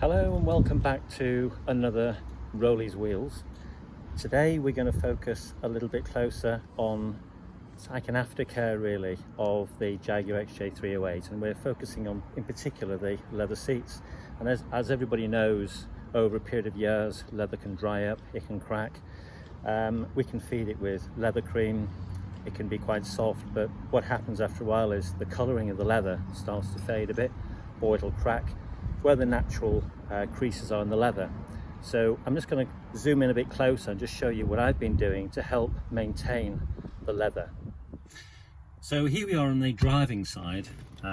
Hello and welcome back to another Rollies Wheels. Today we're going to focus a little bit closer on, it's like an aftercare really, of the Jaguar XJ308, and we're focusing on in particular the leather seats. And as everybody knows, over a period of years leather can dry up, it can crack. We can feed it with leather cream, it can be quite soft, but what happens after a while is the colouring of the leather starts to fade a bit, or it'll crack where the natural creases are in the leather. So I'm just going to zoom in a bit closer and just show you what I've been doing to help maintain the leather. So here we are on the driving side.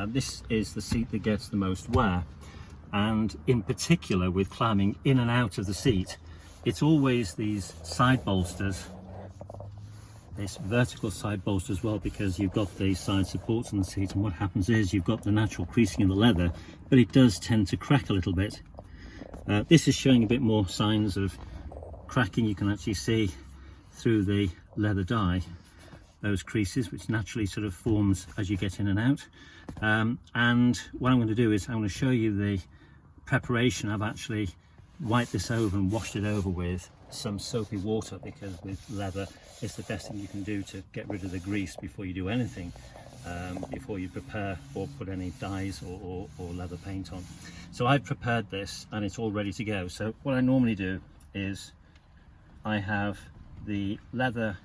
This is the seat that gets the most wear, and in particular with climbing in and out of the seat, it's always these side bolsters, this vertical side bolster as well, because you've got the side supports on the seat, and what happens is you've got the natural creasing in the leather, but it does tend to crack a little bit. This is showing a bit more signs of cracking. You can actually see through the leather dye those creases, which naturally sort of forms as you get in and out. And what I'm going to do is I'm going to show you the preparation. I've actually wiped this over and washed it over with some soapy water, because with leather it's the best thing you can do to get rid of the grease before you do anything, before you prepare or put any dyes or leather paint on. So I've prepared this and it's all ready to go. So what I normally do is I have the leather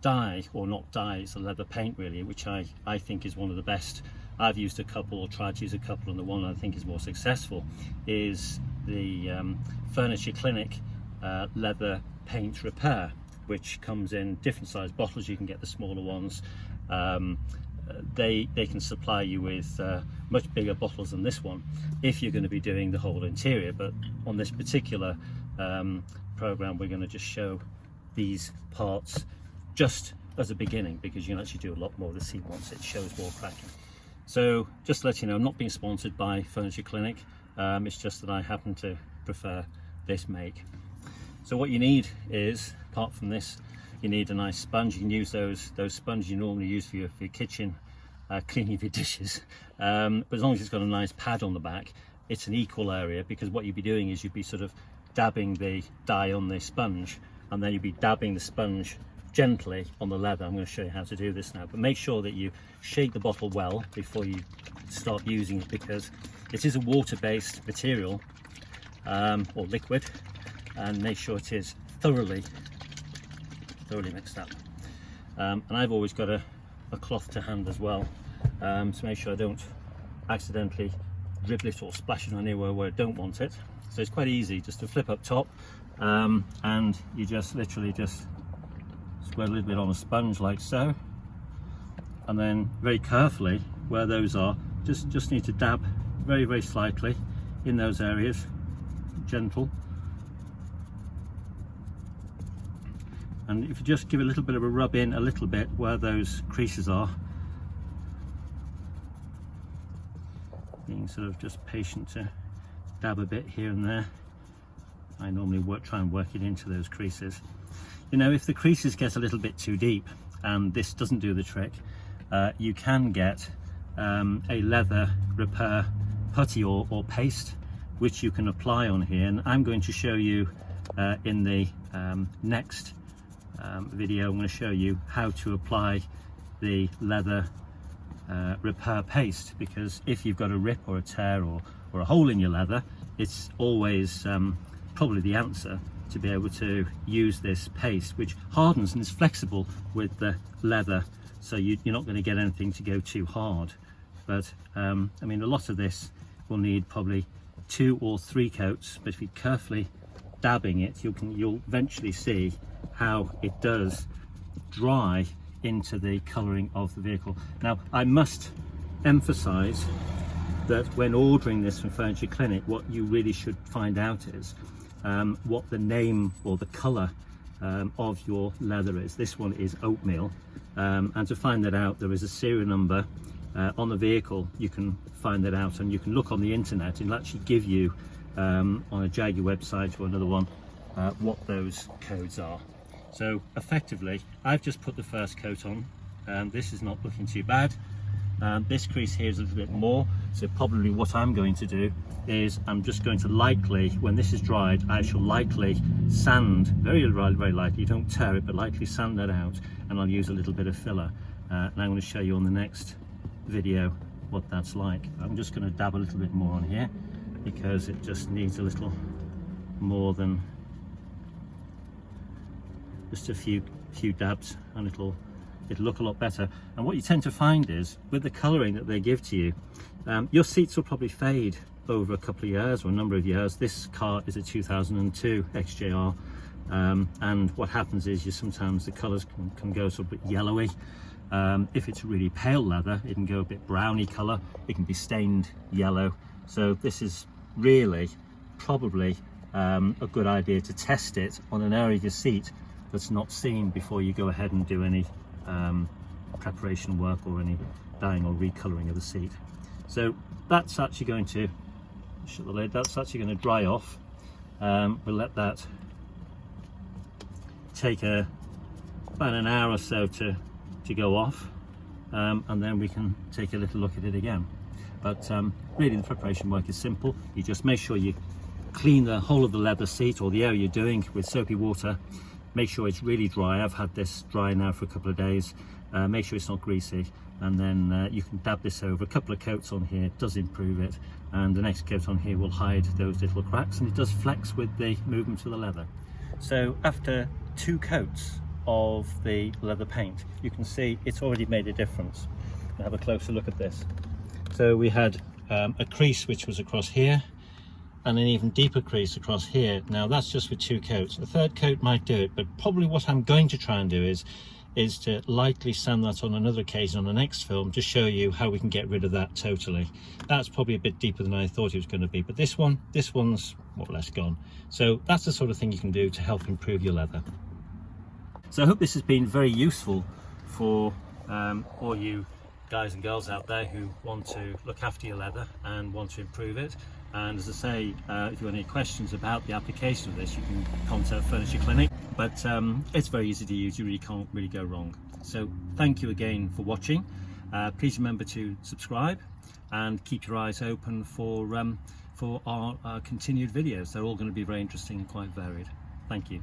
dye, or not dye, it's a leather paint really, which I think is one of the best. I've used a couple, or tried to use a couple, and the one I think is more successful is the Furniture Clinic leather paint repair, which comes in different size bottles. You can get the smaller ones. They can supply you with much bigger bottles than this one if you're going to be doing the whole interior, but on this particular program we're going to just show these parts just as a beginning, because you can actually do a lot more of the seat once it shows more cracking. So just to let you know, I'm not being sponsored by Furniture Clinic, it's just that I happen to prefer this make. So what you need is, apart from this, you need a nice sponge. You can use those sponges you normally use for your kitchen, cleaning of your dishes, but as long as it's got a nice pad on the back, it's an equal area, because what you'd be doing is you'd be sort of dabbing the dye on the sponge, and then you'd be dabbing the sponge gently on the leather. I'm going to show you how to do this now, but make sure that you shake the bottle well before you start using it, because it is a water-based material or liquid, and make sure it is thoroughly mixed up. And I've always got a cloth to hand as well, to make sure I don't accidentally dribble it or splash it on anywhere where I don't want it. So it's quite easy just to flip up top, and you just literally just spread a little bit on a sponge like so, and then very carefully where those are, just need to dab very slightly in those areas, gentle. And if you just give a little bit of a rub in a little bit where those creases are, being sort of just patient to dab a bit here and there. I normally try and work it into those creases. You know, if the creases get a little bit too deep and this doesn't do the trick, you can get a leather repair putty or paste, which you can apply on here, and I'm going to show you in the next video. I'm going to show you how to apply the leather repair paste, because if you've got a rip or a tear or a hole in your leather, it's always probably the answer to be able to use this paste, which hardens and is flexible with the leather, so you're not going to get anything to go too hard. But I mean, a lot of this will need probably 2 or 3 coats, but if you're carefully dabbing it, you'll eventually see how it does dry into the colouring of the vehicle. Now, I must emphasize that when ordering this from Furniture Clinic, what you really should find out is what the name or the colour of your leather is. This one is oatmeal, and to find that out, there is a serial number on the vehicle. You can find that out, and you can look on the internet. It'll actually give you on a Jaguar website or another one what those codes are. So effectively, I've just put the first coat on, and this is not looking too bad. This crease here is a little bit more, So probably what I'm going to do is I'm just going to lightly, when this is dried, I shall lightly sand, very lightly, don't tear it, but lightly sand that out, and I'll use a little bit of filler. And I'm going to show you on the next video what that's like. I'm just going to dab a little bit more on here because it just needs a little more than just a few dabs, and it'll look a lot better. And what you tend to find is with the colouring that they give to you, your seats will probably fade over a couple of years or a number of years. This car is a 2002 XJR, and what happens is sometimes the colours can go sort of a bit yellowy. If it's really pale leather, it can go a bit browny colour, it can be stained yellow. So this is really probably a good idea to test it on an area of your seat that's not seen before you go ahead and do any preparation work or any dyeing or recolouring of the seat. So that's actually going to, shut the lid, that's actually going to dry off. We'll let that take about an hour or so to go off, and then we can take a little look at it again. But really the preparation work is simple. You just make sure you clean the whole of the leather seat or the area you're doing with soapy water. Make sure it's really dry. I've had this dry now for a couple of days. Make sure it's not greasy, and then you can dab this over. A couple of coats on here does improve it, and the next coat on here will hide those little cracks, and it does flex with the movement of the leather. So after 2 coats of the leather paint, you can see it's already made a difference. I'll have a closer look at this. So we had a crease which was across here, and an even deeper crease across here. Now that's just with 2 coats. A 3rd coat might do it, but probably what I'm going to try and do is to lightly sand that on another occasion on the next film to show you how we can get rid of that totally. That's probably a bit deeper than I thought it was going to be, but this one's more or less gone. So that's the sort of thing you can do to help improve your leather. So I hope this has been very useful for all you guys and girls out there who want to look after your leather and want to improve it. And as I say, if you have any questions about the application of this, you can contact Furniture Clinic. But it's very easy to use. You really can't really go wrong. So thank you again for watching. Please remember to subscribe and keep your eyes open for our continued videos. They're all going to be very interesting and quite varied. Thank you.